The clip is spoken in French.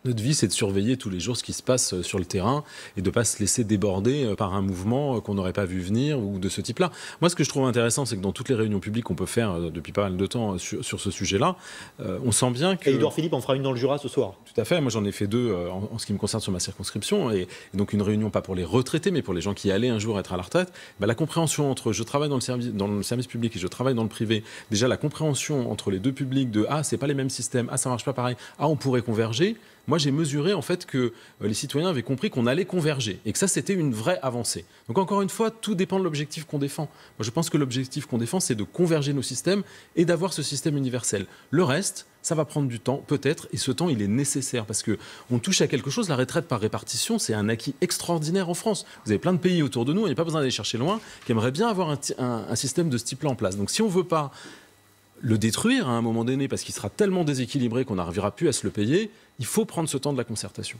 Notre vie, c'est de surveiller tous les jours ce qui se passe sur le terrain et de ne pas se laisser déborder par un mouvement qu'on n'aurait pas vu venir ou de ce type-là. Moi, ce que je trouve intéressant, c'est que dans toutes les réunions publiques qu'on peut faire depuis pas mal de temps sur ce sujet-là, on sent bien que... Et Édouard Philippe en fera une dans le Jura ce soir. Tout à fait. Moi, j'en ai fait deux en ce qui me concerne sur ma circonscription. Et donc, une réunion pas pour les retraités, mais pour les gens qui allaient un jour être à la retraite. Bah, la compréhension entre je travaille dans le service public et je travaille dans le privé, déjà la compréhension entre les deux publics de « Ah, c'est pas les mêmes systèmes, ah, ça marche pas pareil, ah, on pourrait converger », moi, j'ai mesuré en fait que les citoyens avaient compris qu'on allait converger et que ça, c'était une vraie avancée. Donc, encore une fois, tout dépend de l'objectif qu'on défend. Moi, je pense que l'objectif qu'on défend, c'est de converger nos systèmes et d'avoir ce système universel. Le reste, ça va prendre du temps, peut-être, et ce temps, il est nécessaire parce qu'on touche à quelque chose. La retraite par répartition, c'est un acquis extraordinaire en France. Vous avez plein de pays autour de nous, il n'y a pas besoin d'aller chercher loin, qui aimeraient bien avoir un système de ce type-là en place. Donc, si on ne veut pas le détruire à un moment donné parce qu'il sera tellement déséquilibré qu'on n'arrivera plus à se le payer, il faut prendre ce temps de la concertation.